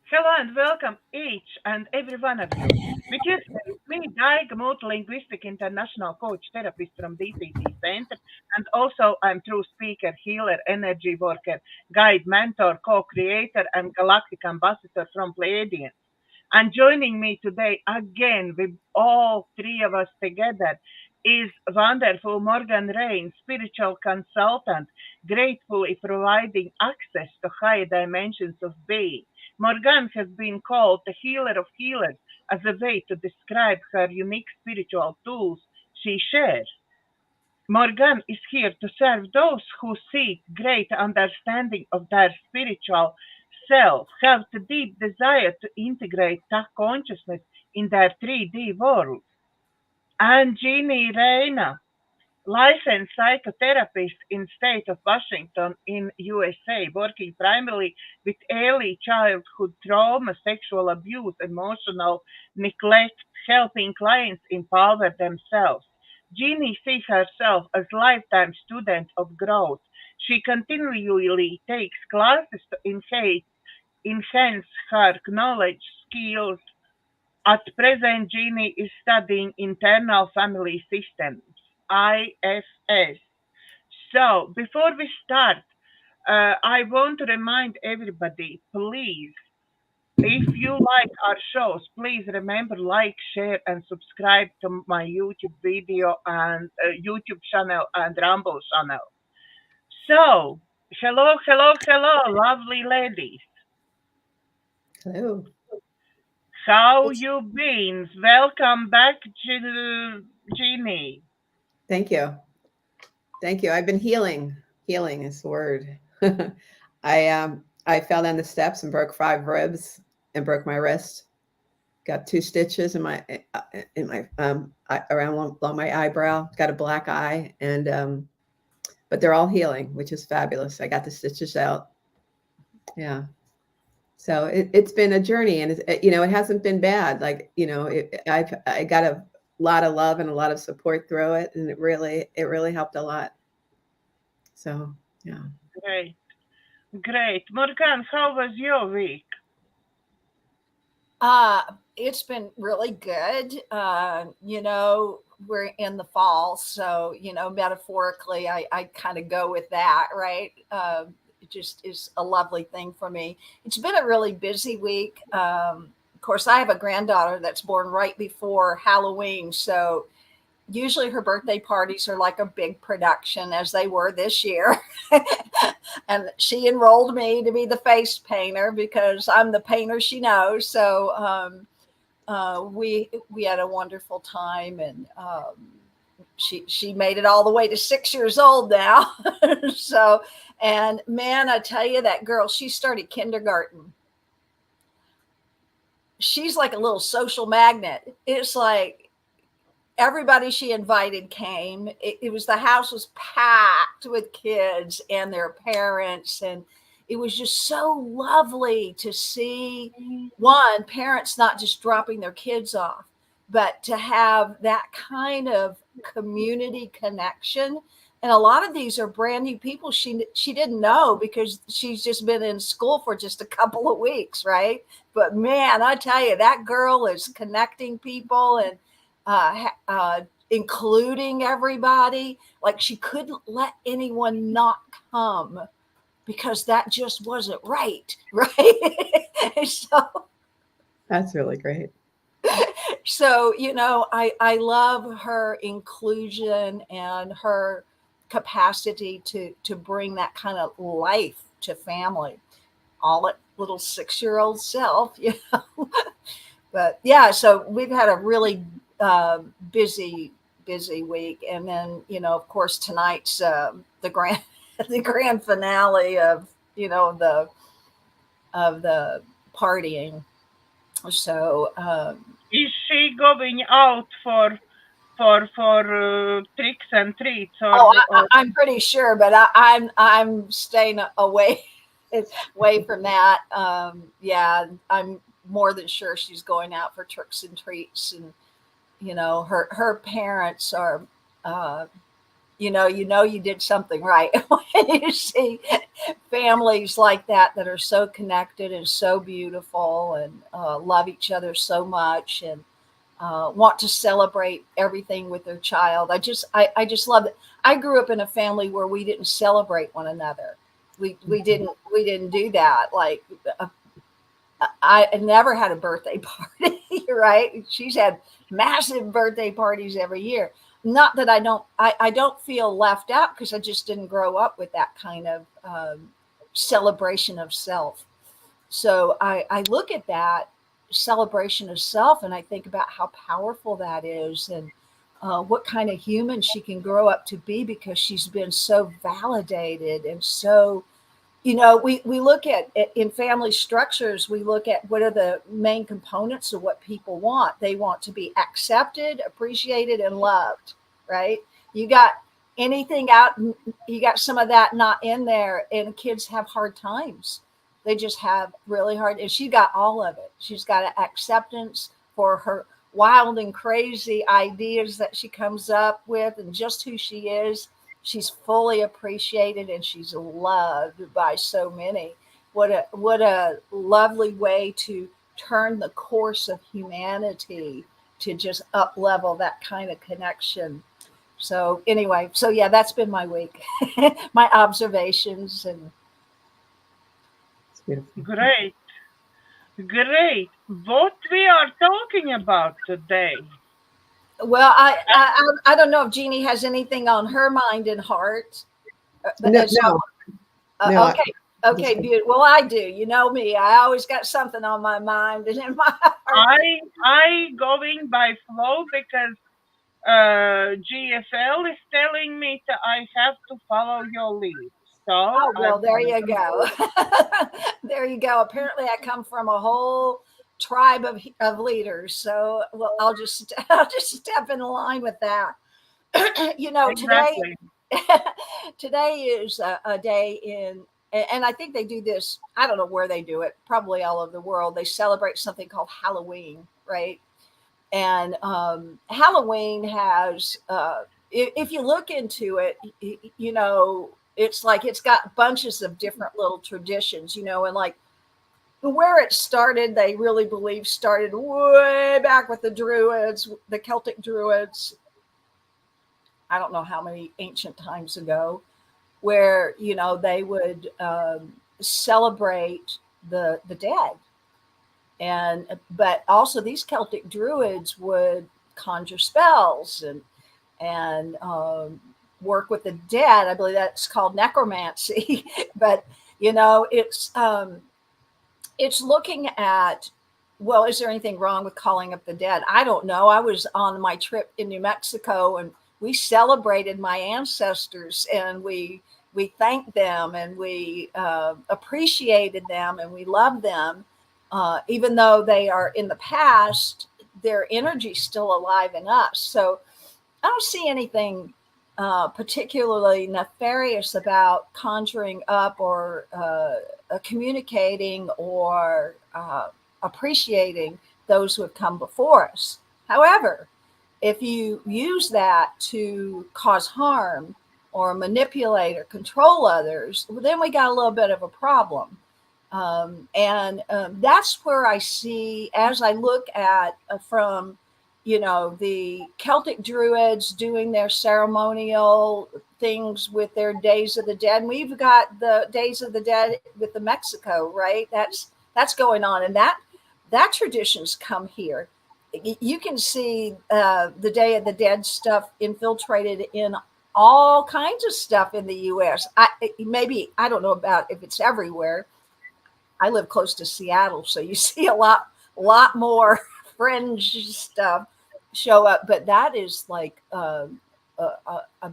Hello and welcome each and every one of you. With you today is me, Daiga linguistic international coach therapist from DCT Center, and also I'm true speaker, healer, energy worker, guide, mentor, co-creator, and galactic ambassador from Pleiadian. And joining me today again with all three of us together is wonderful Morganne Rayne, spiritual consultant, gratefully providing access to higher dimensions of being. Morganne has been called the healer of healers as a way to describe her unique spiritual tools she shares. Morganne is here to serve those who seek great understanding of their spiritual self, have the deep desire to integrate that consciousness in their 3D world. And Jeannie Rayna, licensed psychotherapist in state of Washington in USA, working primarily with early childhood trauma, sexual abuse, emotional neglect, helping clients empower themselves. Jeannie sees herself as lifetime student of growth. She continually takes classes to enhance her knowledge, skills. At present, Jeannie is studying internal family systems, IFS. So, before we start, I want to remind everybody, please, if you like our shows, please remember like, share, and subscribe to my YouTube video and YouTube channel and Rumble channel. So, hello, hello, hello, lovely ladies. Hello. How you been? Welcome back, Jeannie. Thank you. Thank you. I've been healing. Healing is the word. I fell down the steps and broke 5 ribs and broke my wrist. Got 2 stitches around along my eyebrow. Got a black eye, and but they're all healing, which is fabulous. I got the stitches out. Yeah. So it's been a journey, and it hasn't been bad. Like I got a lot of love and a lot of support through it, and it really helped a lot. So yeah. Great, great. Morgan, how was your week? Uh, it's been really good. We're in the fall, so metaphorically, I kind of go with that, right? It just is a lovely thing for me. It's been a really busy week. Of course, I have a granddaughter that's born right before Halloween, so usually her birthday parties are like a big production, as they were this year. And she enrolled me to be the face painter because I'm the painter she knows. So we had a wonderful time, and she made it all the way to 6 years old now. So, and man, I tell you, that girl, she started kindergarten. She's like a little social magnet. It's like everybody she invited came. It was, the house was packed with kids and their parents, and it was just so lovely to see, one, parents not just dropping their kids off, but to have that kind of community connection. And a lot of these are brand new people she didn't know because she's just been in school for just a couple of weeks, right? But man, I tell you, that girl is connecting people and including everybody. Like, she couldn't let anyone not come because that just wasn't right. So That's really great. I love her inclusion and her capacity to bring that kind of life to family, all at little 6-year-old self. But yeah, so we've had a really busy week, and then of course tonight's the grand the grand finale of the partying. So Is she going out for tricks and treats I'm pretty sure, but I'm staying away from that. Yeah, I'm more than sure she's going out for tricks and treats, and her parents are you did something right when you see families like that are so connected and so beautiful and love each other so much and want to celebrate everything with their child. I just love it. I grew up in a family where we didn't celebrate one another. We didn't do that. Like I never had a birthday party, right? She's had massive birthday parties every year. Not that I don't feel left out because I just didn't grow up with that kind of celebration of self. So I look at that celebration of self and I think about how powerful that is and what kind of human she can grow up to be because she's been so validated and so, we look at in family structures, we look at what are the main components of what people want. They want to be accepted, appreciated, and loved, right? You got anything out, you got some of that not in there, and kids have hard times. They just have really hard, and she got all of it. She's got an acceptance for her wild and crazy ideas that she comes up with and just who she is. She's fully appreciated and she's loved by so many. What a lovely way to turn the course of humanity to just up level that kind of connection. So anyway, so yeah, that's been my week, my observations and It's beautiful. Great. Great. What we are talking about today? well, I don't know if Jeannie has anything on her mind and heart. But No, so, no, no. okay. Okay, beautiful. Well, I do. You know me. I always got something on my mind and in my heart. I going by flow because GFL is telling me that I have to follow your lead. So Oh, well, I'm there gonna you go. There you go. Apparently, I come from a whole tribe of leaders. So, well, I'll just step in line with that. Today exactly. today is a day and I think they do this. I don't know where they do it. Probably all over the world. They celebrate something called Halloween, right? And Halloween has, if you look into it, it's like it's got bunches of different little traditions, and like where it started, they really believe started way back with the Druids, the Celtic Druids. I don't know how many ancient times ago, where they would celebrate the dead, and but also these Celtic Druids would conjure spells and work with the dead. I believe that's called necromancy. But it's looking at, well, is there anything wrong with calling up the dead? I don't know. I was on my trip in New Mexico and we celebrated my ancestors and we thanked them and we appreciated them and we loved them. Even though they are in the past, their energy's still alive in us. So I don't see anything particularly nefarious about conjuring up or communicating or appreciating those who have come before us. However, if you use that to cause harm or manipulate or control others, well, then we got a little bit of a problem. And that's where I see, as I look at from the Celtic Druids doing their ceremonial things with their Days of the Dead. And we've got the Days of the Dead with the Mexico, right? That's going on, and that tradition's come here. You can see the Day of the Dead stuff infiltrated in all kinds of stuff in the U.S. I don't know about if it's everywhere. I live close to Seattle, so you see a lot more fringe stuff show up, but that is like a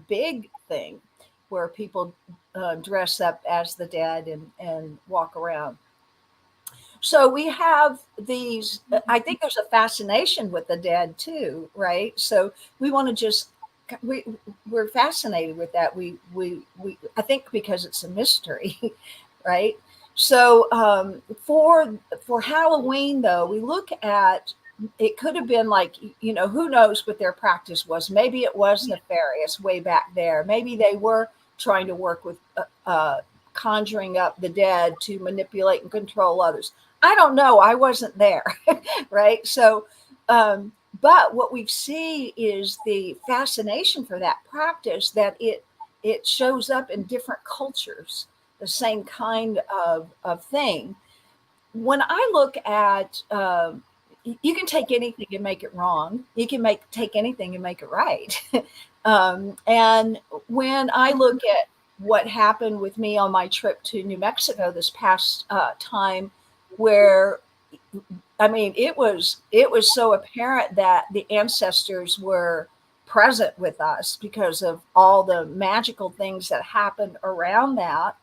big thing where people dress up as the dead and walk around. So we have these, I think there's a fascination with the dead too, right? So we want to we're fascinated with that. I think because it's a mystery, right? So for Halloween, though, we look at it could have been like, who knows what their practice was. Maybe it was nefarious way back there. Maybe they were trying to work with conjuring up the dead to manipulate and control others. I don't know. I wasn't there. Right. So, but what we see is the fascination for that practice, that it shows up in different cultures, the same kind of thing. When I look at, you can take anything and make it wrong. You can take anything and make it right. And when I look at what happened with me on my trip to New Mexico this past time, where, I mean, it was so apparent that the ancestors were present with us because of all the magical things that happened around that.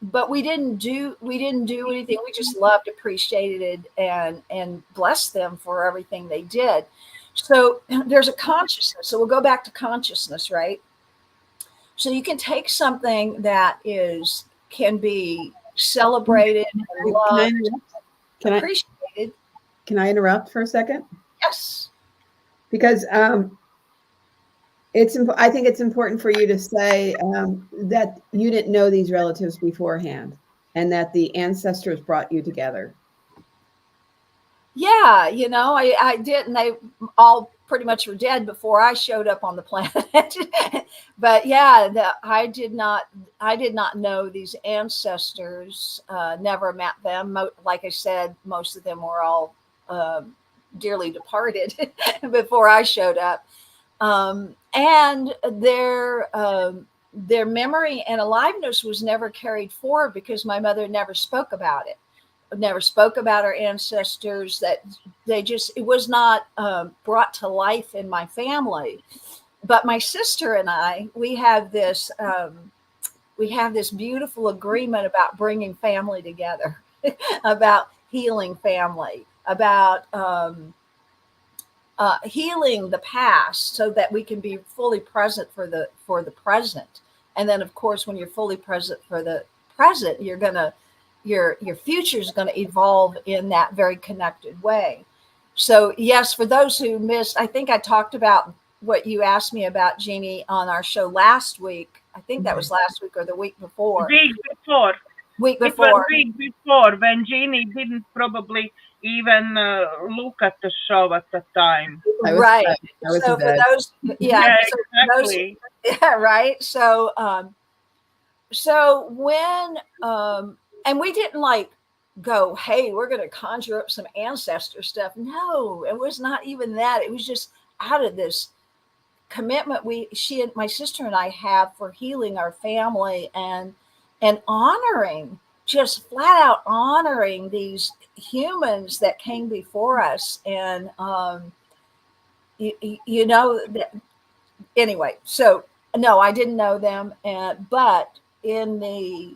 But we didn't do anything. We just loved, appreciated, and blessed them for everything they did. So there's a consciousness. So we'll go back to consciousness, right? So you can take something that can be celebrated and loved, appreciated. Can I interrupt for a second? Yes. Because I think it's important for you to say that you didn't know these relatives beforehand, and that the ancestors brought you together. Yeah, I didn't. They all pretty much were dead before I showed up on the planet. But yeah, I did not know these ancestors. Never met them. Like I said, most of them were all dearly departed before I showed up. And their memory and aliveness was never carried forward because my mother never spoke about it. Never spoke about our ancestors. That it was not brought to life in my family. But my sister and I, we have this beautiful agreement about bringing family together, about healing family, about healing the past so that we can be fully present for the present. And then, of course, when you're fully present for the present, your future is going to evolve in that very connected way. So yes, for those who missed, I think I talked about what you asked me about, Jeannie, on our show last week. I think that was last week or the week before. Week before. Week It before. was week before, when Jeannie didn't probably even look at the show at the time. Right. So for those, Yeah, so exactly. yeah, right. So when and we didn't like go, hey, we're going to conjure up some ancestor stuff. No, it was not even that. It was just out of this commitment my sister and I have for healing our family and honoring, just flat out honoring these humans that came before us. And anyway, so no, I didn't know them, but in the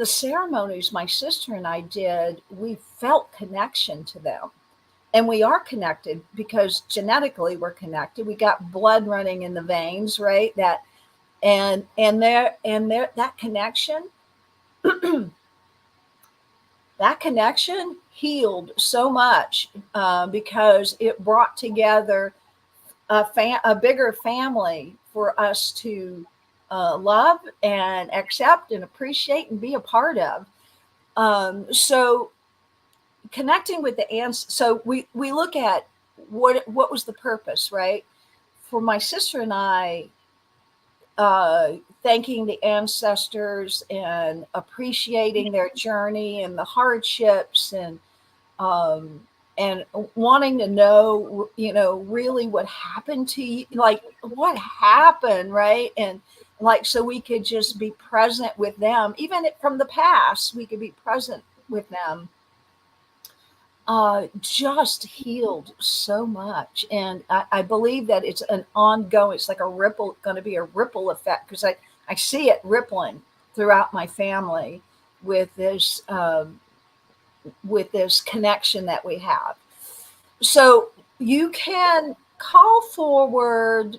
ceremonies my sister and I did, we felt connection to them. And we are connected because genetically we're connected. We got blood running in the veins, right? That that connection, that connection healed so much because it brought together a bigger family for us to love and accept and appreciate and be a part of. So connecting with the ancestors. So we look at what was the purpose, right? For my sister and I, thanking the ancestors and appreciating their journey and the hardships and wanting to know, really what happened to you, like what happened, right? And like, so we could just be present with them, even from the past, we could be present with them. Just healed so much. And I believe that it's an ongoing, it's like going to be a ripple effect, because I see it rippling throughout my family with this connection that we have. So you can call forward,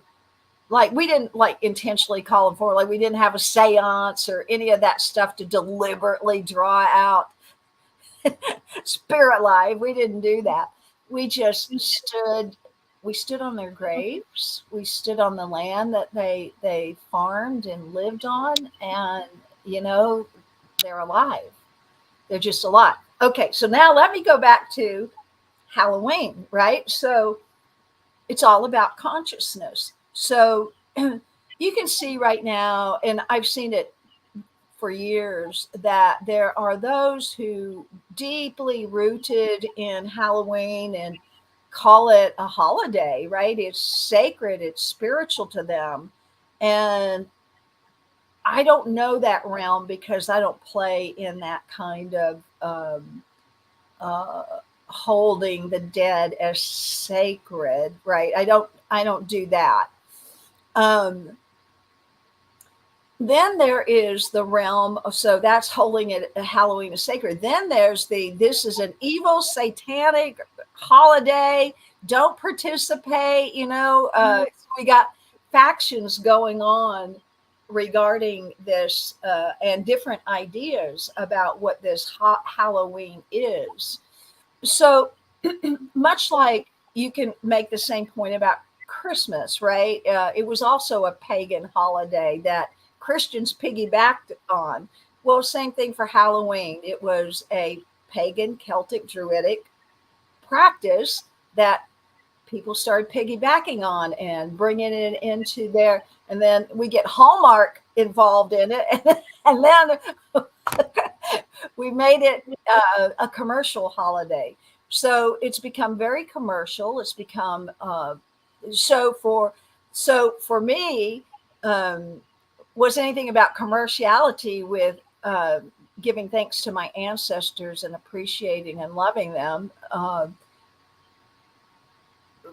like we didn't like intentionally call them forward, like we didn't have a seance or any of that stuff to deliberately draw out spirit life. We didn't do that. We just stood on their graves. We stood on the land that they farmed and lived on, and they're alive. They're just alive. Okay, so now let me go back to Halloween, right? So it's all about consciousness. So you can see right now, and I've seen it for years, that there are those who deeply rooted in Halloween and call it a holiday, right? It's sacred, it's spiritual to them. And I don't know that realm because I don't play in that kind of uh, holding the dead as sacred, right? I don't do that. Then there is the realm of, so that's holding it Halloween as sacred. Then there's this is an evil satanic holiday. Don't participate. We got factions going on regarding this and different ideas about what this Halloween is. So much like you can make the same point about Christmas, right? It was also a pagan holiday that Christians piggybacked on. Well, same thing for Halloween. It was a pagan, Celtic, Druidic practice that people started piggybacking on and bringing it into their, and then we get Hallmark involved in it. And then we made it a commercial holiday. So it's become very commercial. It's become, so for me, was anything about commerciality with giving thanks to my ancestors and appreciating and loving them.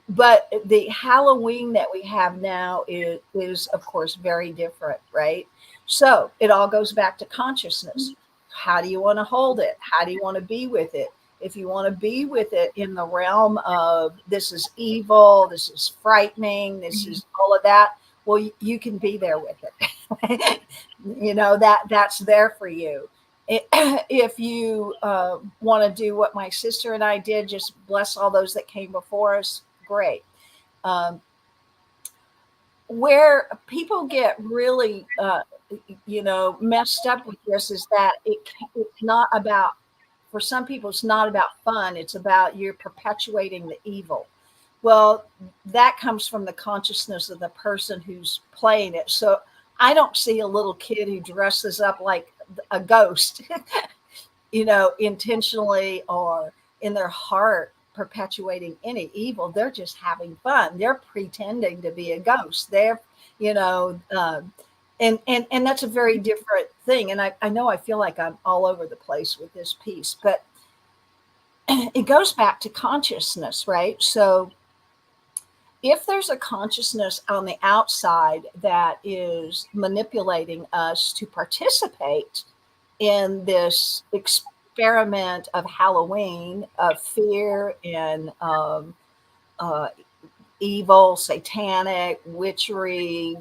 But the Halloween that we have now is of course very different, right? So it all goes back to consciousness. How do you want to hold it? How do you want to be with it? If you want to be with it in the realm of this is evil, this is frightening, this is all of that, well, you can be there with it. That's there for you. If you want to do what my sister and I did, just bless all those that came before us, great. Where people get really messed up with this is that it's not about, for some people it's not about fun, it's about you're perpetuating the evil. Well, that comes from the consciousness of the person who's playing it. So I don't see a little kid who dresses up like a ghost intentionally or in their heart perpetuating any evil. They're just having fun. They're pretending to be a ghost. They're and that's a very different thing. And I know I feel like I'm all over the place with this piece, but it goes back to consciousness, right? So if there's a consciousness on the outside that is manipulating us to participate in this experiment of Halloween, of fear and evil, satanic, witchery,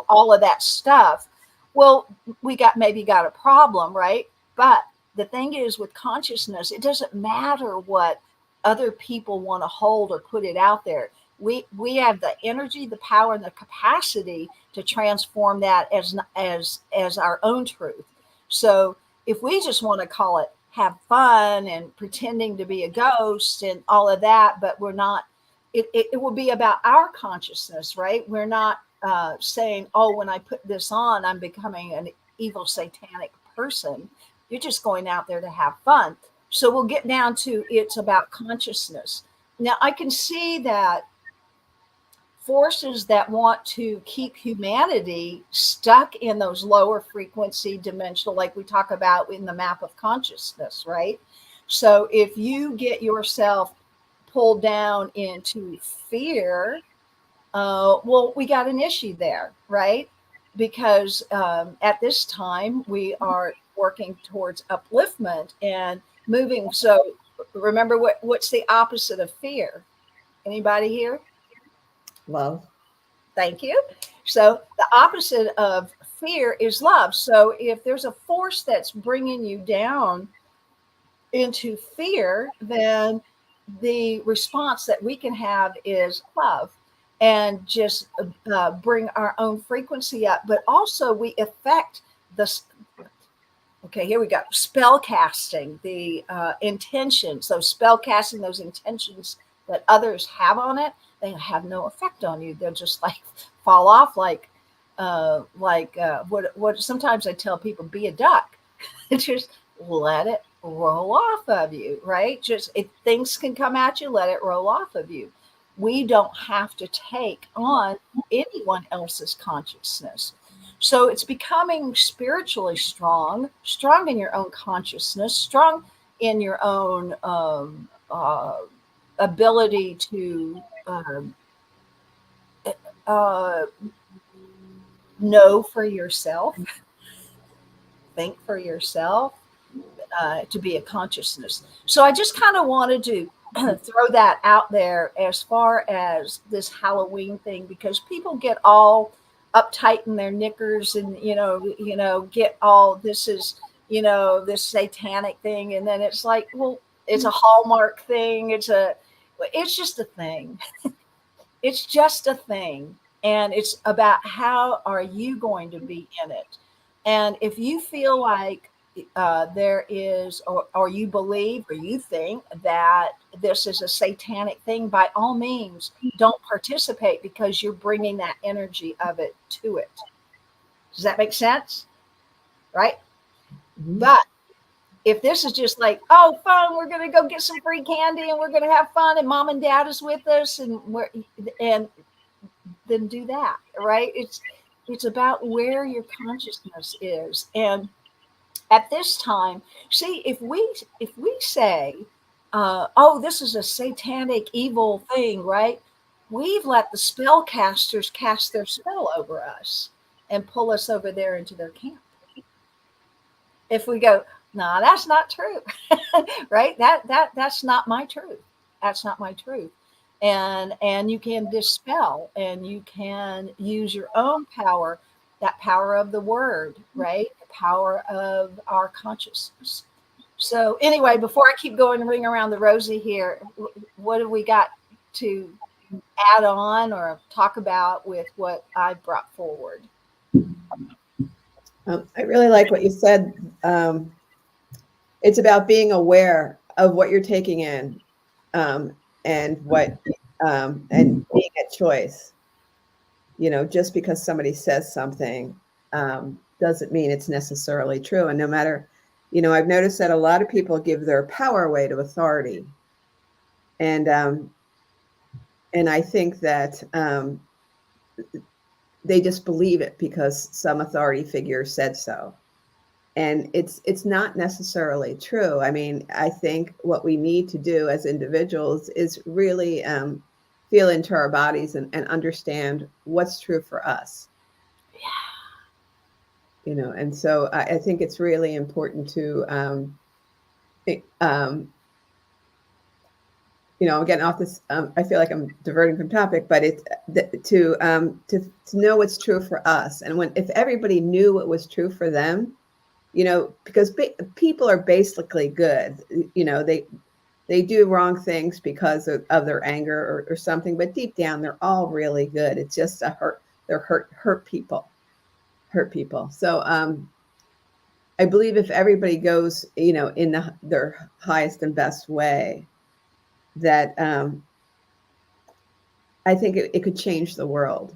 all of that stuff, well, we maybe got a problem, right? But the thing is, with consciousness, it doesn't matter what other people want to hold or put it out there. We have the energy, the power, and the capacity to transform that as our own truth. So if we just want to call it have fun and pretending to be a ghost and all of that, but we're not, it will be about our consciousness, right? We're not saying, oh, when I put this on, I'm becoming an evil satanic person. You're just going out there to have fun. So we'll get down to it's about consciousness. Now, I can see that forces that want to keep humanity stuck in those lower frequency dimensional, like we talk about in the map of consciousness, right? So if you get yourself pulled down into fear, well, we got an issue there, right? Because at this time we are working towards upliftment and moving. So remember, what's the opposite of fear? Anybody here? Love. Thank you. So the opposite of fear is love. So if there's a force that's bringing you down, into fear, then the response that we can have is love and just bring our own frequency up. But also we affect the, okay, here we go. Spell casting, the intentions, so spell casting those intentions that others have on it, they have no effect on you. They'll just like fall off like what sometimes I tell people, be a duck. Just let it roll off of you, right? Just if things can come at you, let it roll off of you. We don't have to take on anyone else's consciousness. So it's becoming spiritually strong in your own consciousness, strong in your own ability to know for yourself, think for yourself, to be a consciousness. So I just kind of wanted to throw that out there as far as this Halloween thing, because people get all uptight in their knickers and get all, this is this satanic thing, and then it's like, well, it's a Hallmark thing, it's just a thing. It's just a thing, and it's about how are you going to be in it. And if you feel like there is, or you believe, or you think that this is a satanic thing, by all means, don't participate, because you're bringing that energy of it to it. Does that make sense? Right? Mhm. But if this is just like, oh, fun, we're going to go get some free candy and we're going to have fun and mom and dad is with us and then do that, right? It's about where your consciousness is. And at this time, see, if we say, oh, this is a satanic evil thing, right? We've let the spellcasters cast their spell over us and pull us over there into their camp. If we go, no, that's not true, right? That's not my truth. That's not my truth. And you can dispel, and you can use your own power, that power of the word, right? The power of our consciousness. So anyway, before I keep going and ring around the rosy here, what have we got to add on or talk about with what I brought forward? I really like what you said. It's about being aware of what you're taking in, and what, and being at choice. Just because somebody says something doesn't mean it's necessarily true. And no matter, I've noticed that a lot of people give their power away to authority, and I think that they just believe it because some authority figure said so. And it's not necessarily true. I mean, I think what we need to do as individuals is really feel into our bodies and understand what's true for us. And so I think it's really important to, I'm getting off this. I feel like I'm diverting from topic, but it's to know what's true for us. And if everybody knew what was true for them, because people are basically good, they do wrong things because of their anger or something, but deep down, they're all really good. It's just they're hurt people. So I believe if everybody goes, in their highest and best way, that I think it could change the world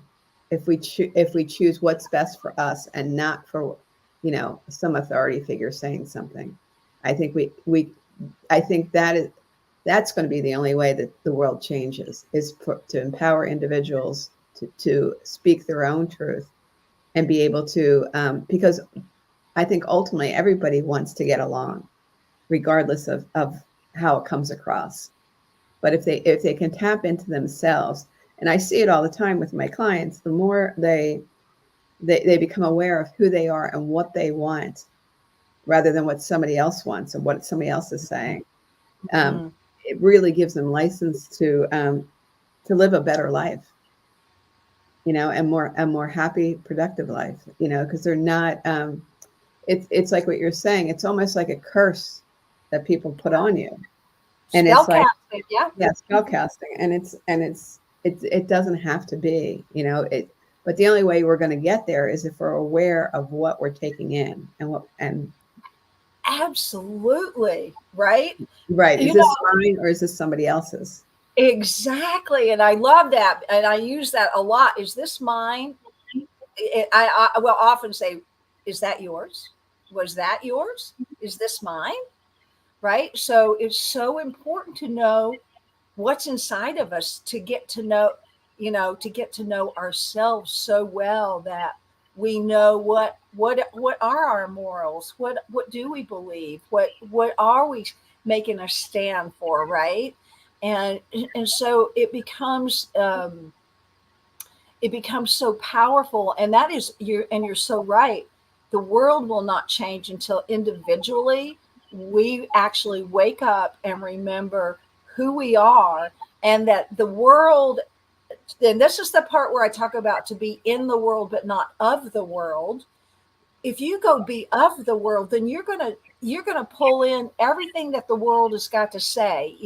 if we choose what's best for us and not for, some authority figure saying something. I think I think that's going to be the only way that the world changes, is to empower individuals to speak their own truth and be able to, because I think ultimately everybody wants to get along, regardless of how it comes across. But if they can tap into themselves, and I see it all the time with my clients, the more they become aware of who they are and what they want, rather than what somebody else wants and what somebody else is saying. It really gives them license to live a better life, and more happy, productive life, because they're not. It's like what you're saying. It's almost like a curse that people put on you. And Spell it's like, casting, yeah. yeah, spell casting. And it doesn't have to be, but the only way we're going to get there is if we're aware of what we're taking in and Absolutely. Right. right. Is this mine or is this somebody else's? Exactly. And I love that. And I use that a lot. Is this mine? I will often say, is that yours? Was that yours? Is this mine? Right. So it's so important to know what's inside of us, to get to know, to get to know ourselves so well that we know what are our morals, what do we believe, what are we making a stand for, right? And so it becomes so powerful. And that is you're so right. The world will not change until individually we actually wake up and remember who we are, and that the world, and this is the part where I talk about to be in the world but not of the world. If you go be of the world, then you're gonna pull in everything that the world has got to say.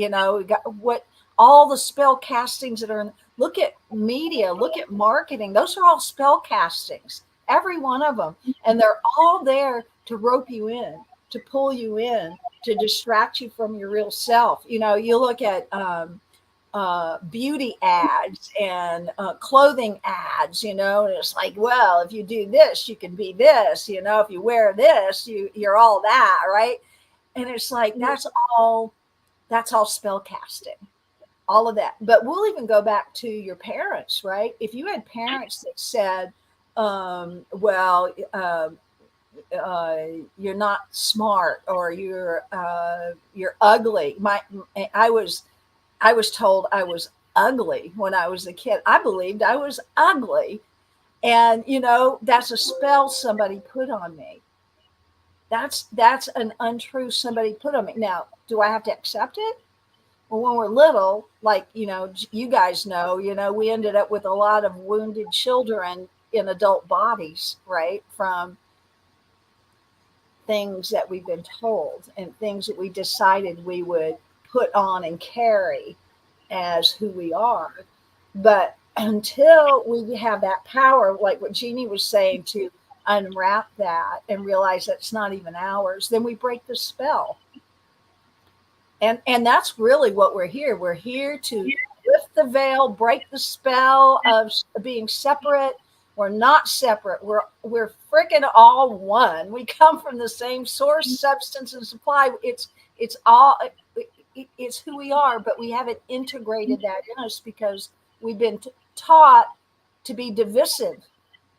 What all the spell castings that are in. Look at media, look at marketing. Those are all spell castings, every one of them, and they're all there to rope you in, to pull you in, to distract you from your real self. You look at beauty ads and clothing ads, and it's like, well, if you do this, you can be this, if you wear this, you're all that, right? And it's like, that's all spell casting, all of that. But we'll even go back to your parents, right? If you had parents that said, you're not smart, or you're ugly. I was told I was ugly when I was a kid. I believed I was ugly. And, that's a spell somebody put on me. That's an untruth somebody put on me. Now, do I have to accept it? Well, when we're little, like, you guys know, we ended up with a lot of wounded children in adult bodies, right? From things that we've been told and things that we decided we would put on and carry as who we are. But until we have that power, like what Jeannie was saying, to unwrap that and realize that's not even ours, then we break the spell. And that's really what we're here. We're here to lift the veil, break the spell of being separate. We're not separate. We're freaking all one. We come from the same source, substance, and supply. It's who we are, but we haven't integrated that in us because we've been taught to be divisive.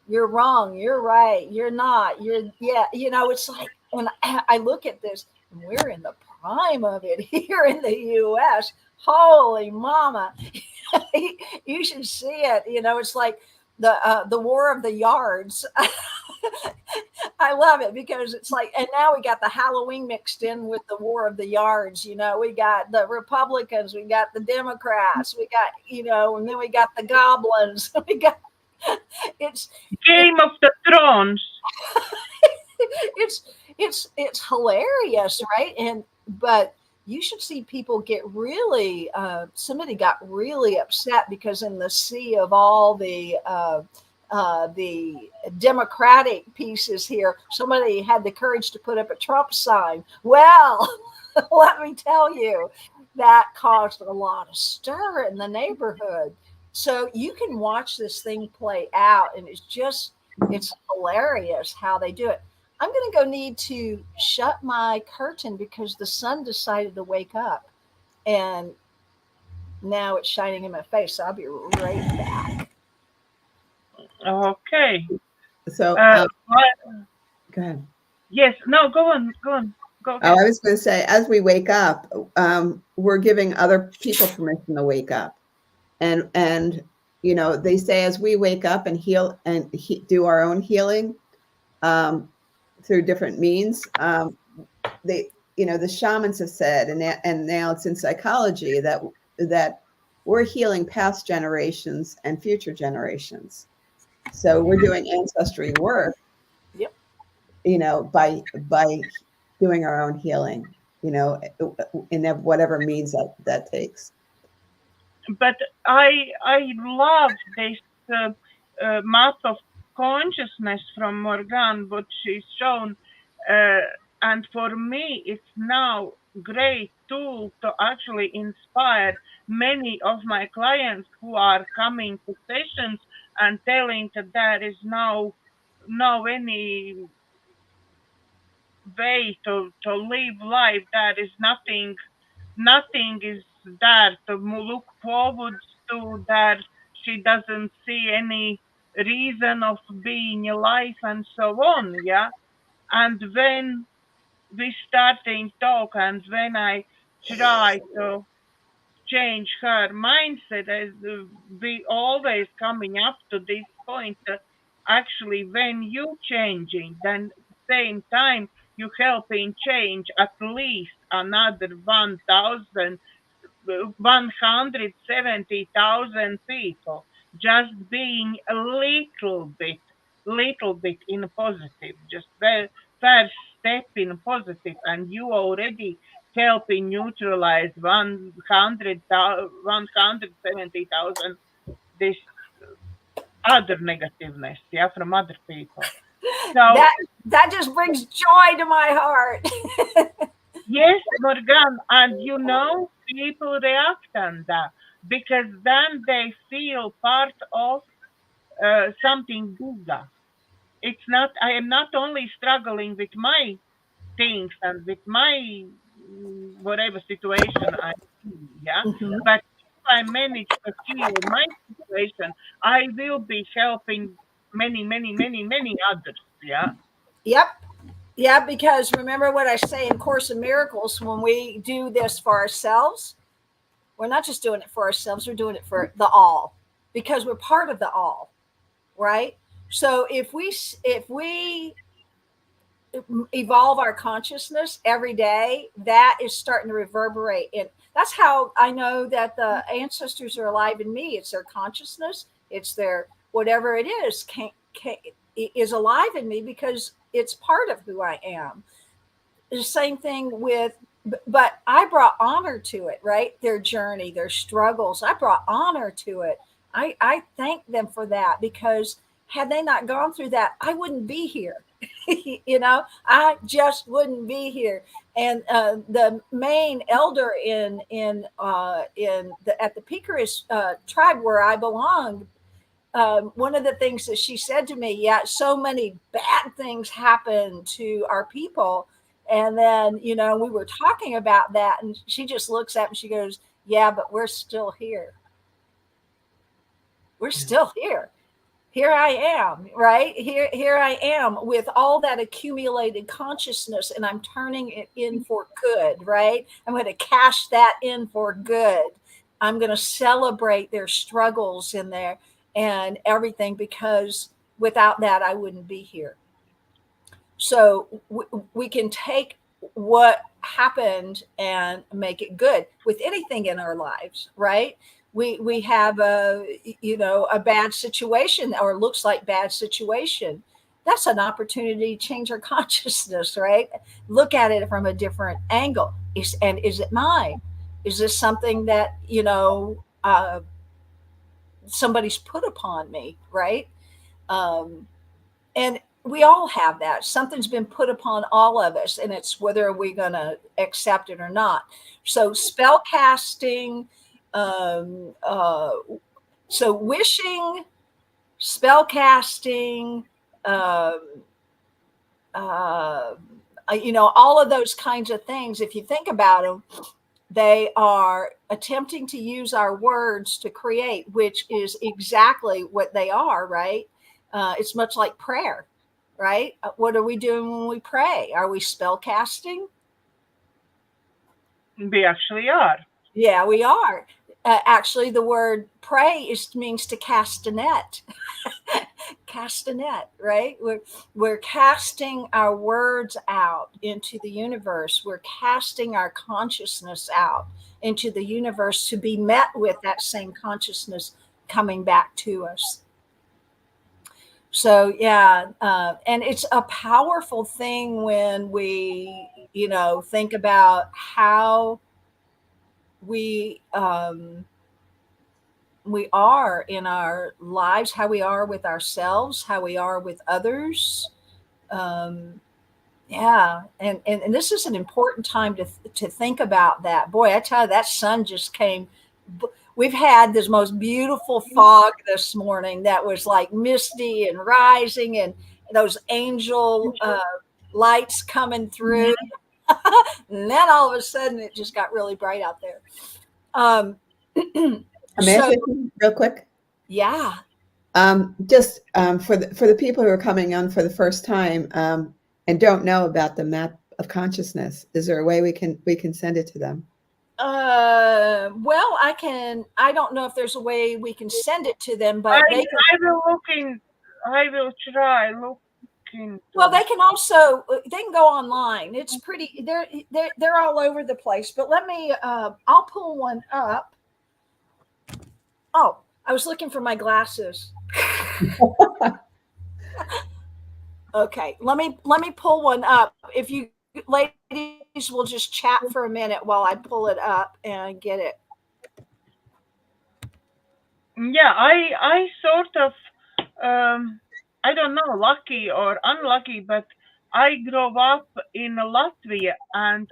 You're wrong. You're right. You're not. It's like, when I look at this, and we're in the prime of it here in the U.S. Holy mama. You should see it. It's like the war of the yards. I love it because it's like, and now we got the Halloween mixed in with the war of the yards. We got the Republicans, we got the Democrats, we got, and then we got the goblins. We got it's Game of the Thrones. It's hilarious, right? But you should see people get really, somebody got really upset because in the sea of all the Democratic pieces here, somebody had the courage to put up a Trump sign. Well, let me tell you, that caused a lot of stir in the neighborhood. So you can watch this thing play out, and it's hilarious how they do it. I'm going to need to shut my curtain because the sun decided to wake up, and now it's shining in my face. So I'll be right back. Okay. So, go ahead. Yes. No, go on. Go ahead. Oh, I was going to say, as we wake up, we're giving other people permission to wake up. And they say as we wake up and heal and do our own healing through different means, the shamans have said, and now it's in psychology, that we're healing past generations and future generations. So we're doing ancestry work, Yep. by doing our own healing, in whatever means that takes. But I love this map of consciousness from Morganne, what she's shown, and for me, it's now great tool to actually inspire many of my clients who are coming to sessions and telling that there is no any way to live life. There is nothing is there to look forward to, that she doesn't see any reason of being alive and so on. Yeah. And when we starting talk, and when I try to change her mindset, as we always coming up to this point, actually when you changing, then same time you helping change at least another 170,000 people, just being a little bit in positive, just the first step in positive, and you already helping neutralize 170,000 this other negativeness, yeah, from other people. So that just brings joy to my heart. yes, Morganne, and people react on that because then they feel part of something bigger. It's not, I am not only struggling with my things and with my whatever situation I'm in, yeah, Mhm. but if I manage to heal my situation, I will be helping many others, yeah. Yep. Yeah, because remember what I say in Course in Miracles, when we do this for ourselves, we're not just doing it for ourselves, we're doing it for the all, because we're part of the all, right? So if we evolve our consciousness every day, that is starting to reverberate. And that's how I know that the ancestors are alive in me. It's their consciousness, it's their whatever it is, is alive in me because it's part of who I am. The same thing with, but I brought honor to it, right? Their journey, their struggles, I brought honor to it. I thank them for that, because had they not gone through that, I wouldn't be here. I just wouldn't be here. And the main elder at the Picaris tribe where I belonged, one of the things that she said to me, yeah, so many bad things happen to our people. And then, we were talking about that, and she just looks at me, she goes, yeah, but we're still here. We're still here. Here I am, right? Here I am with all that accumulated consciousness, and I'm turning it in for good, right? I'm going to cash that in for good. I'm going to celebrate their struggles in there and everything, because without that, I wouldn't be here. So we can take what happened and make it good with anything in our lives, right? We have a bad situation, or looks like bad situation. That's an opportunity to change our consciousness, right? Look at it from a different angle. Is it mine? Is this something that somebody's put upon me, right? And we all have that. Something's been put upon all of us, and it's whether we're going to accept it or not. So spell casting, so wishing, spell casting, all of those kinds of things, if you think about them, they are attempting to use our words to create, which is exactly what they are, right? It's much like prayer, right? What are we doing when we pray? Are we spell casting? We actually are. Yeah, we are. Actually, the word pray means to cast a net. Cast a net, right? We're casting our words out into the universe. We're casting our consciousness out into the universe to be met with that same consciousness coming back to us. So yeah, and it's a powerful thing when we, think about how we we are in our lives, how we are with ourselves, how we are with others. Um, yeah, and this is an important time to think about that. Boy, I tell you, that sun just came. We've had this most beautiful fog this morning that was like misty and rising, and those angel lights coming through. And then all of a sudden, it just got really bright out there. May I say something real quick? Yeah. Just for the people who are coming on for the first time and don't know about the map of consciousness, is there a way we can send it to them? Well, I don't know if there's a way we can send it to them, but I will try looking. Well, they can go online. It's pretty, they're all over the place, but let me, I'll pull one up. Oh, I was looking for my glasses. Okay. Let me pull one up. If you ladies will just chat for a minute while I pull it up and get it. Yeah, I sort of, I don't know, lucky or unlucky, but I grew up in Latvia, and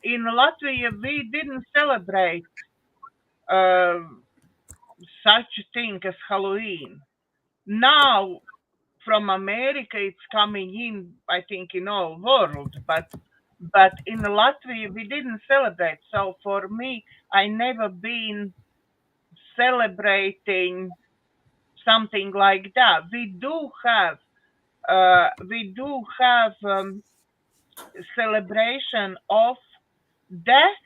in Latvia we didn't celebrate such a thing as Halloween. Now from America it's coming in, I think, in all world, but in Latvia we didn't celebrate. So for me, I never been celebrating something like that. We do have celebration of death,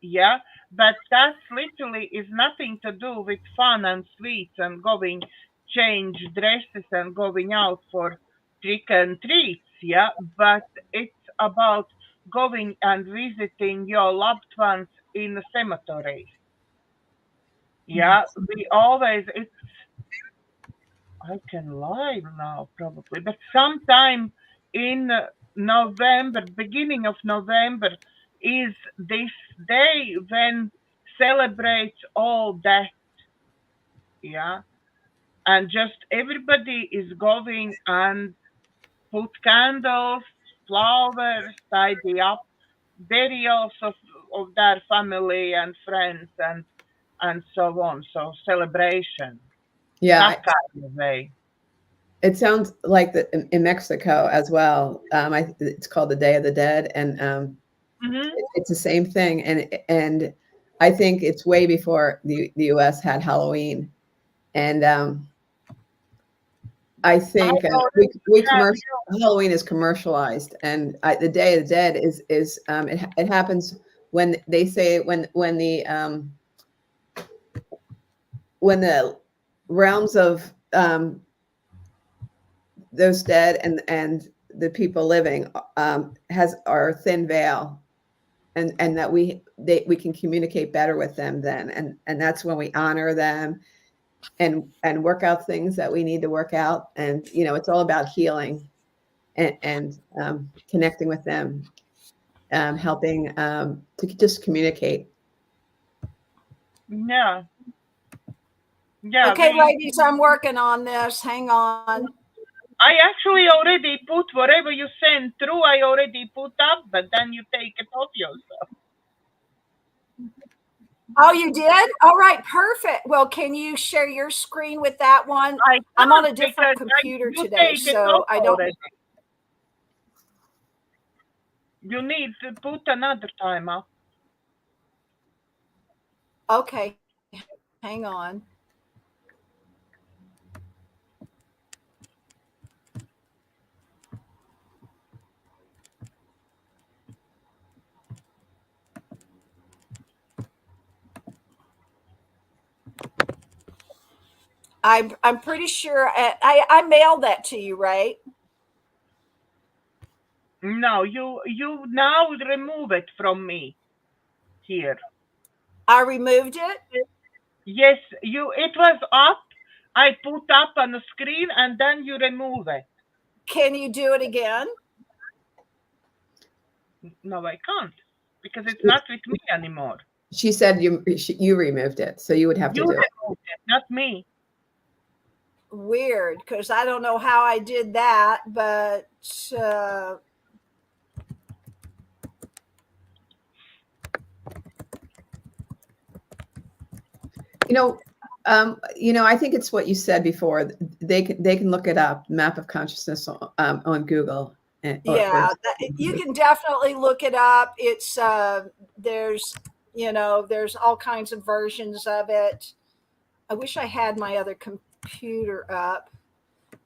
yeah, but that literally is nothing to do with fun and sweets and going change dresses and going out for trick and treats, yeah, but it's about going and visiting your loved ones in the cemetery. Yeah, we always, I can lie now probably, but sometime in November, beginning of November, is this day when celebrates all that, yeah, and just everybody is going and put candles, flowers, tidy up burials of their family and friends and so on. So celebration, Yeah, that kind of way. it sounds like that in Mexico as well. It's called the Day of the Dead, and it's the same thing. And I think it's way before the U.S. had Halloween, and I think Halloween is commercialized, and the Day of the Dead is it happens when they say when the realms of those dead and the people living has our thin veil, and that we can communicate better with them then, and that's when we honor them and work out things that we need to work out, and it's all about healing and connecting with them, helping to just communicate. Yeah. Okay, ladies, I'm working on this. Hang on. I actually already put whatever you sent through, I already put up, but then you take it off yourself. Oh, you did? All right, perfect. Well, can you share your screen with that one? I'm on a different computer today, so I don't. Already. You need to put another time up. Okay, hang on. I'm pretty sure I mailed that to you, right? No, you now remove it from me here. I removed it? Yes, it was up I put up on the screen and then you remove it. Can you do it again? No, I can't, because it's not with me anymore. She said you removed it, so you would have to You do it. removed it, not me. Weird, because I don't know how I did that, but I think it's what you said before. They can look it up, map of consciousness on Google. You can definitely look it up. It's there's all kinds of versions of it. I wish I had my other computer up,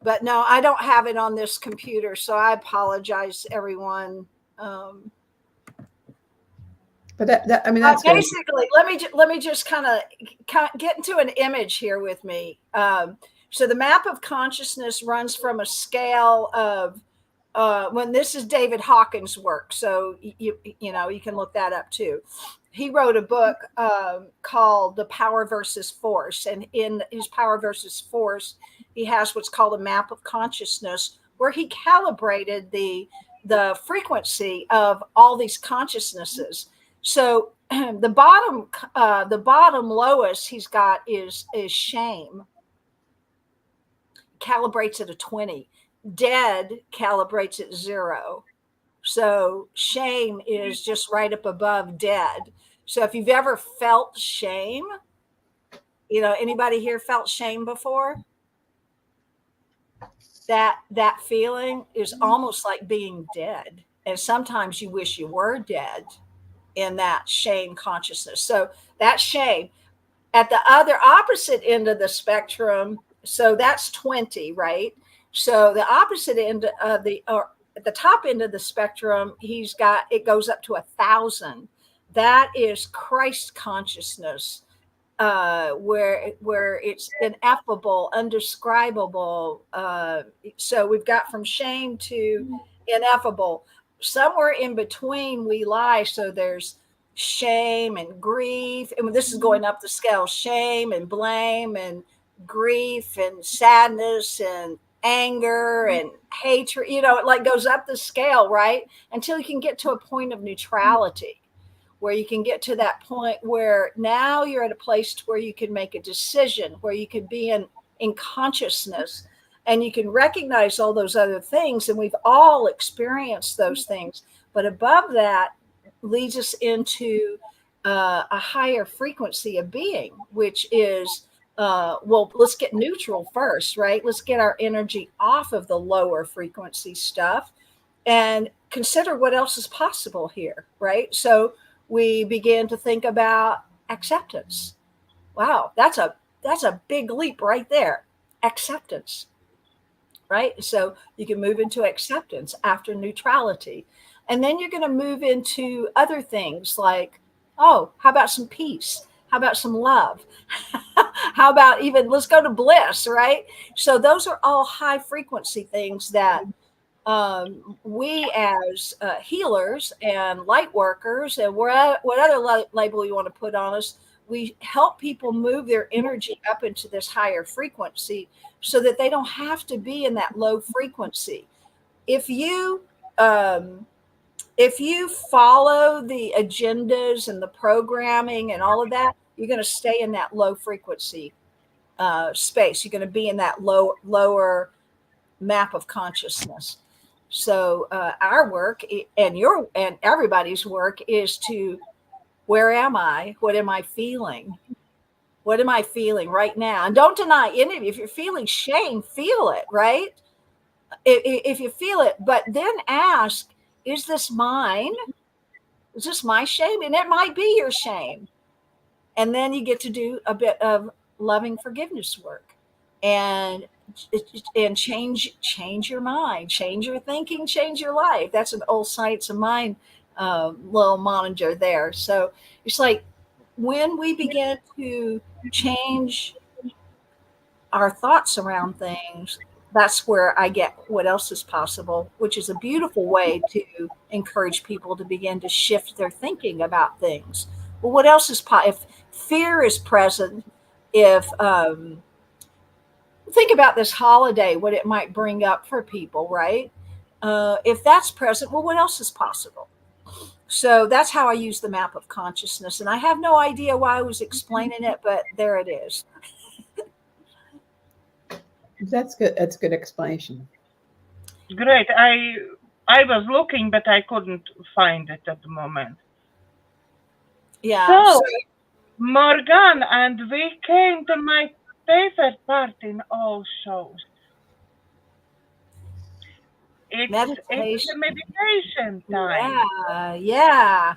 but no, I don't have it on this computer, so I apologize, everyone. But that's basically good. Let me just kind of get into an image here with me. So the map of consciousness runs from a scale of when this is David Hawkins' work, so you can look that up too. He wrote a book called The Power versus Force, and in his Power versus Force, he has what's called a map of consciousness, where he calibrated the frequency of all these consciousnesses. So the bottom lowest he's got is shame. Calibrates at a 20. Dead calibrates at 0. So shame is just right up above dead. So if you've ever felt shame, anybody here felt shame before? That feeling is almost like being dead. And sometimes you wish you were dead in that shame consciousness. So that shame at the other opposite end of the spectrum. So that's 20, right? So the opposite end of at the top end of the spectrum, it goes up to 1,000. That is Christ consciousness, where it's ineffable, undescribable. So we've got from shame to ineffable. Somewhere in between we lie. So there's shame and grief, and this is going up the scale: shame and blame and grief and sadness and anger and hatred. It like goes up the scale, right, until you can get to a point of neutrality, where you can get to that point where now you're at a place where you can make a decision, where you can be in consciousness, and you can recognize all those other things. And we've all experienced those things. But above that leads us into a higher frequency of being, which is, let's get neutral first, right? Let's get our energy off of the lower frequency stuff and consider what else is possible here, right? So we begin to think about acceptance. Wow, that's a big leap right there. Acceptance. Right? So you can move into acceptance after neutrality. And then you're going to move into other things like, how about some peace? How about some love? How about even, let's go to bliss, right? So those are all high frequency things that we as healers and light workers, and what other label you want to put on us, we help people move their energy up into this higher frequency so that they don't have to be in that low frequency. If you follow the agendas and the programming and all of that, you're going to stay in that low frequency space. You're going to be in that lower map of consciousness. So our work and everybody's work is to, where am I? What am I feeling? What am I feeling right now? And don't deny any of it. If you're feeling shame, feel it, right? If you feel it, but then ask, is this mine? Is this my shame? And it might be your shame. And then you get to do a bit of loving forgiveness work and change your mind, change your thinking, change your life. That's an old Science of Mind little monitor there. So it's like when we begin to change our thoughts around things, that's where I get what else is possible, which is a beautiful way to encourage people to begin to shift their thinking about things. Well, what else is possible? If fear is present, if think about this holiday, what it might bring up for people, right? If that's present, well, what else is possible? So that's how I use the map of consciousness. And I have no idea why I was explaining it, but there it is. That's good. That's a good explanation. Great. I was looking, but I couldn't find it at the moment. Yeah. So, Morganne, and we came to my favorite part in all shows. It's meditation. the meditation time. Yeah.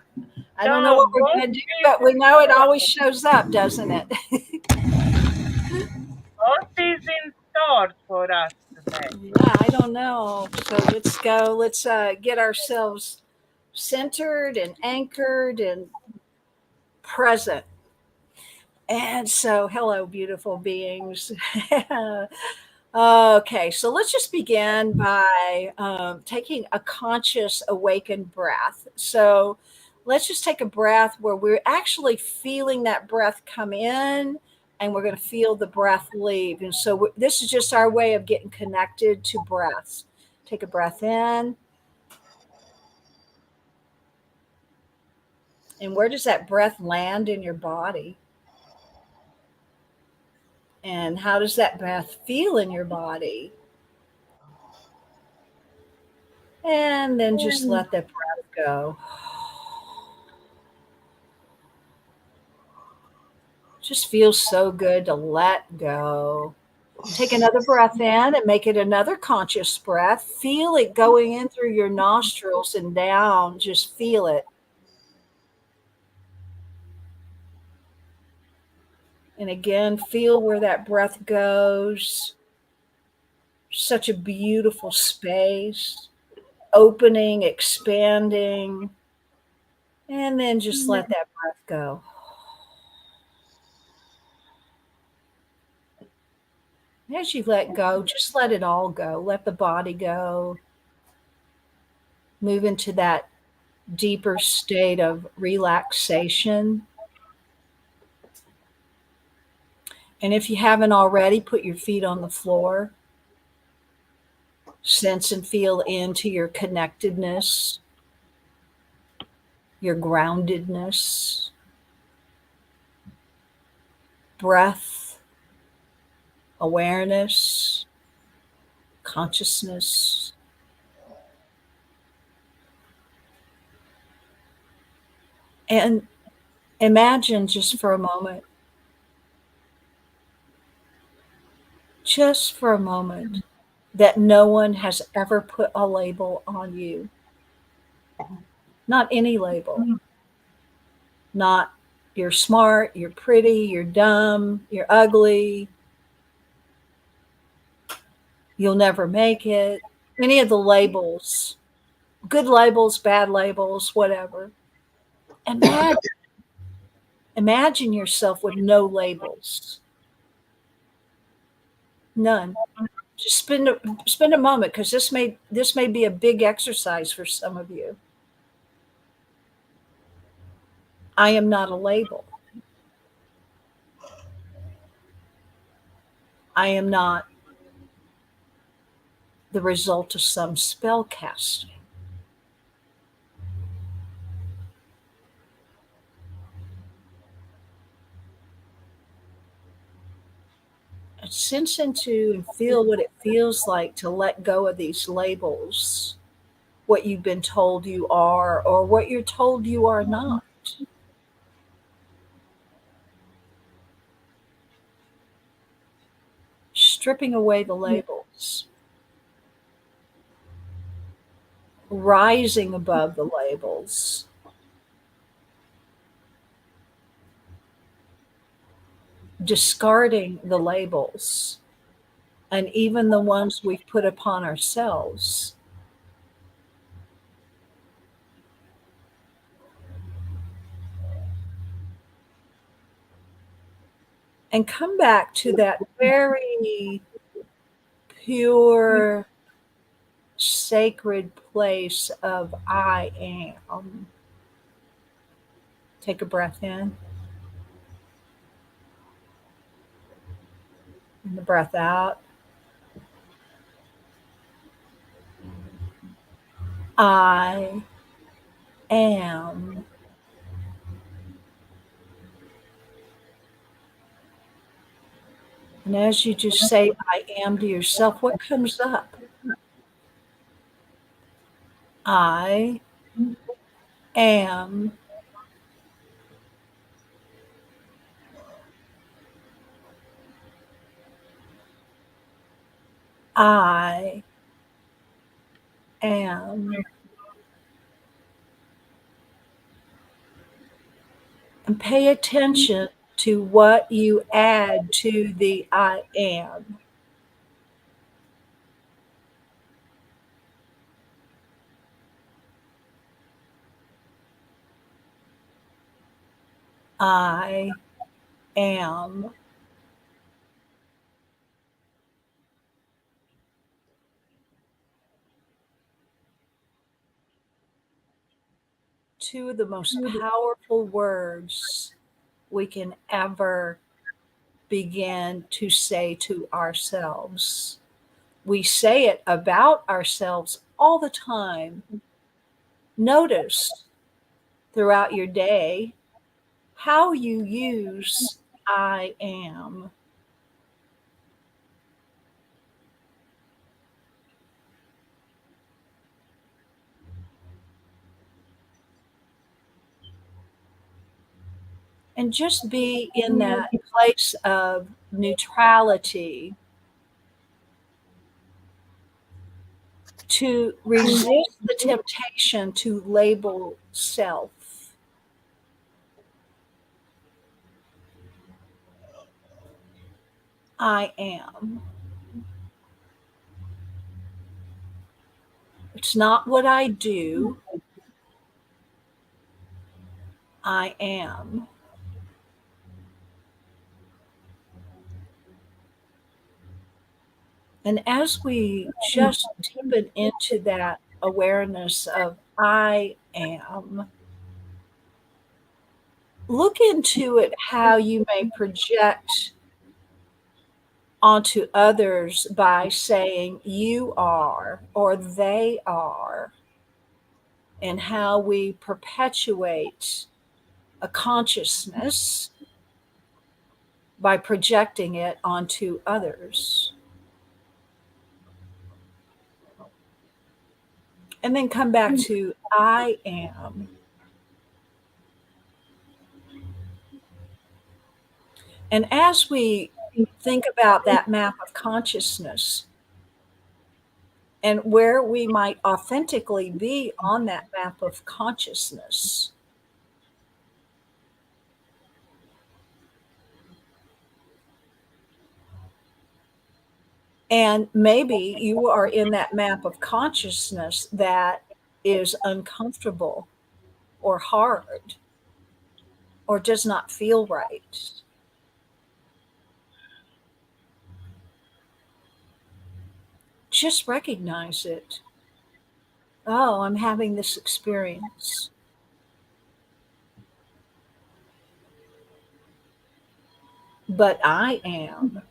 I don't know So what we're going to do, but we know it always shows up, doesn't it? what is in store for us today? Yeah, I don't know. So let's go. Let's get ourselves centered and anchored and present. And so, hello, beautiful beings. Okay, so let's just begin by taking a conscious, awakened breath. So let's just take a breath where we're actually feeling that breath come in, and we're going to feel the breath leave. And so this is just our way of getting connected to breaths. Take a breath in. And where does that breath land in your body? And how does that breath feel in your body? And then just let that breath go. Just feels so good to let go. Take another breath in and make it another conscious breath. Feel it going in through your nostrils and down. Just feel it. And again, feel where that breath goes. Such a beautiful space, opening, expanding. And then just let that breath go. As you let go, just let it all go. Let the body go. Move into that deeper state of relaxation. And if you haven't already, put your feet on the floor. Sense and feel into your connectedness, your groundedness, breath, awareness, consciousness. And imagine just for a moment, that no one has ever put a label on you. Not any label. Not you're smart, you're pretty, you're dumb, you're ugly, you'll never make it. Any of the labels, good labels, bad labels, whatever. Imagine yourself with no labels. None. Just spend a moment, because this may be a big exercise for some of you. I am not a label. I am not the result of some spell casting. Sense into and feel what it feels like to let go of these labels, what you've been told you are or what you're told you are not. Stripping away the labels, rising above the labels. Discarding the labels, and even the ones we've put upon ourselves. And come back to that very pure, sacred place of I am. Take a breath in. And the breath out. I am. And as you just say I am to yourself, what comes up? I am. I am. And pay attention to what you add to the I am. I am. Two of the most powerful words we can ever begin to say to ourselves. We say it about ourselves all the time. Notice throughout your day how you use I am. And just be in that place of neutrality to resist the temptation to label self. I am. It's not what I do. I am. And as we just deepen into that awareness of I am, look into it how you may project onto others by saying you are or they are, and how we perpetuate a consciousness by projecting it onto others. And then come back to I am. And as we think about that map of consciousness and where we might authentically be on that map of consciousness, and maybe you are in that map of consciousness that is uncomfortable or hard or does not feel right. Just recognize it. Oh, I'm having this experience. But I am.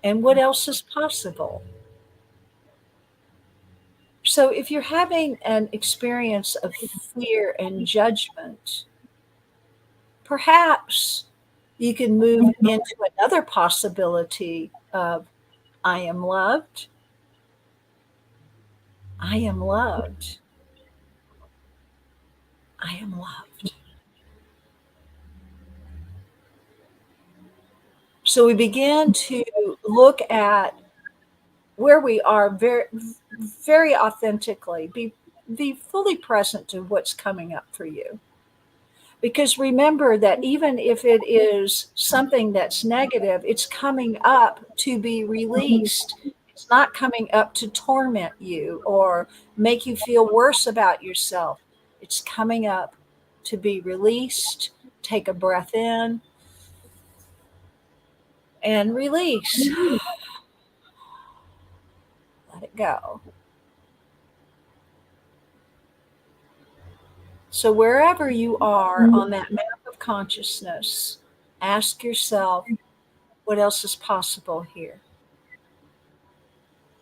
And what else is possible? So if you're having an experience of fear and judgment, perhaps you can move into another possibility of I am loved. I am loved. I am loved. So we begin to look at where we are very, very authentically, be fully present to what's coming up for you. Because remember that even if it is something that's negative, it's coming up to be released. It's not coming up to torment you or make you feel worse about yourself. It's coming up to be released. Take a breath in and release. Let it go. So wherever you are on that map of consciousness, ask yourself, What else is possible here?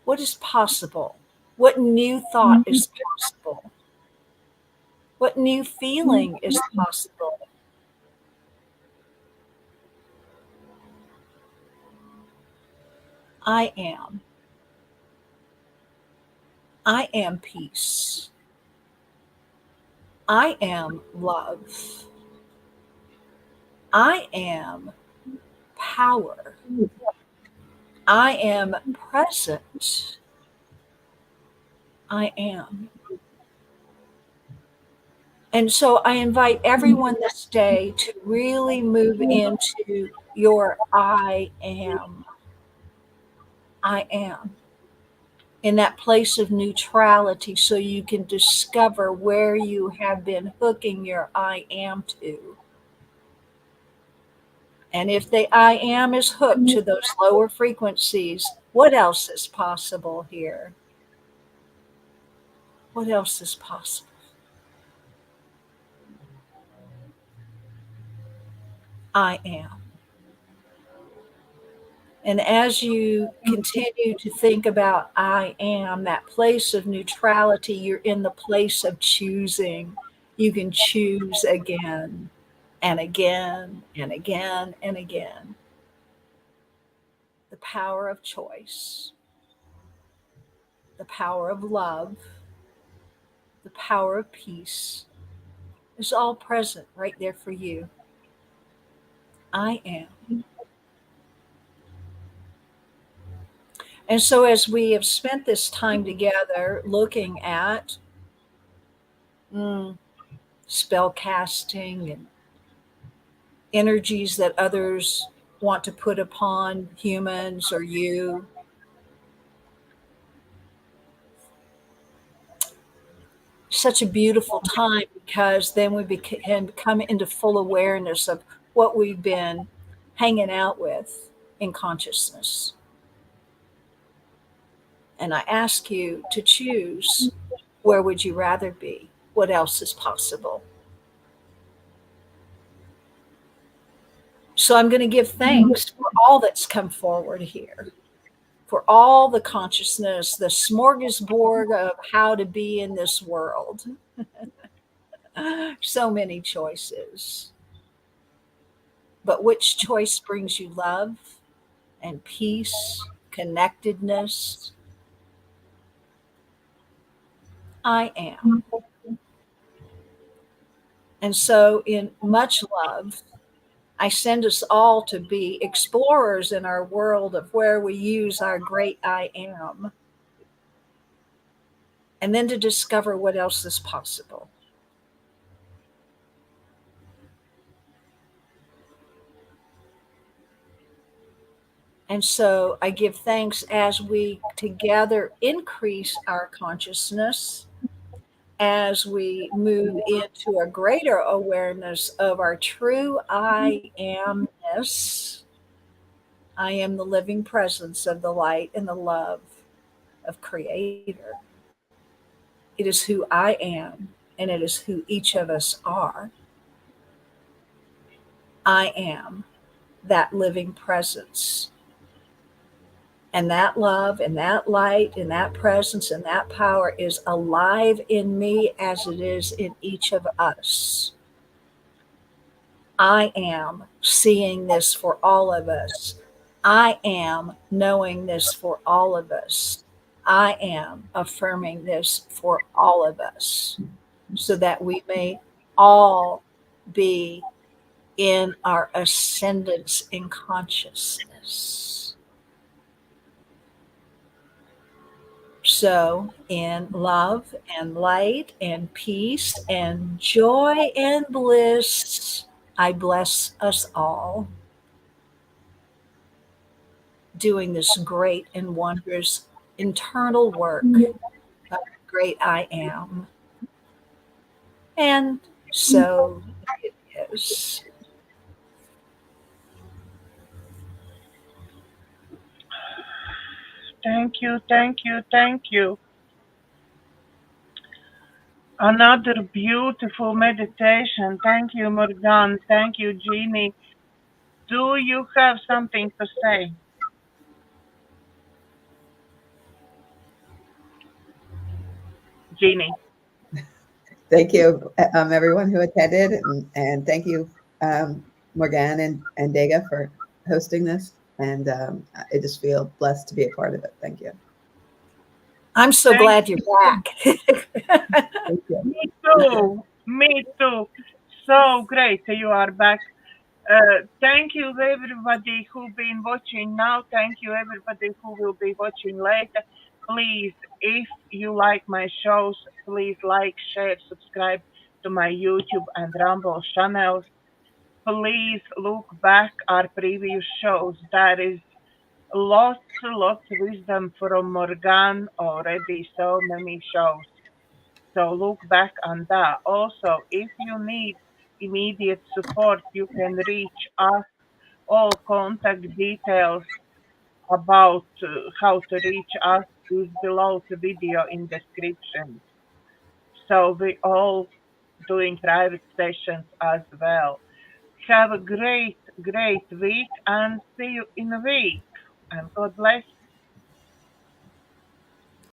What is possible? What new thought is possible? What new feeling is possible? I am. I am peace. I am love. I am power. I am present. I am. And so I invite everyone this day to really move into your I am. I am. In that place of neutrality so you can discover where you have been hooking your I am to. And if the I am is hooked to those lower frequencies, what else is possible here? What else is possible? I am. And as you continue to think about I am, that place of neutrality, you're in the place of choosing. You can choose again and again and again and again. The power of choice, the power of love, the power of peace is all present right there for you. I am. And so, as we have spent this time together looking at spell casting and energies that others want to put upon humans or you, such a beautiful time because then we can come into full awareness of what we've been hanging out with in consciousness. And I ask you to choose, where would you rather be? What else is possible? So I'm going to give thanks for all that's come forward here, for all the consciousness, the smorgasbord of how to be in this world. So many choices. But which choice brings you love and peace, connectedness? I am. And so, in much love, I send us all to be explorers in our world of where we use our great I am, and then to discover what else is possible. And so I give thanks as we together increase our consciousness, as we move into a greater awareness of our true I amness. I am the living presence of the light and the love of Creator. It is who I am, and it is who each of us are. I am that living presence. And that love and that light and that presence and that power is alive in me as it is in each of us. I am seeing this for all of us. I am knowing this for all of us. I am affirming this for all of us so that we may all be in our ascendance in consciousness. So, in love and light and peace and joy and bliss, I bless us all doing this great and wondrous internal work of great I am. And so it is. Thank you, thank you, thank you. Another beautiful meditation. Thank you, Morganne. Thank you, Jeannie. Do you have something to say? Jeannie. Thank you, everyone who attended, and thank you, Morganne and Dega for hosting this. And I just feel blessed to be a part of it. Thank you. I'm so Thank glad you're back. Thank you. Me too. Me too. So great you are back. Thank you everybody who been watching now. Thank you everybody who will be watching later. Please, if you like my shows, please like, share, subscribe to my YouTube and Rumble channels. Please look back our previous shows. There is lots of wisdom from Morganne already, so many shows. So look back on that. Also, if you need immediate support, you can reach us. All contact details about how to reach us is below the video in description. So we all doing private sessions as well. Have a great week and see you in a week. And God bless.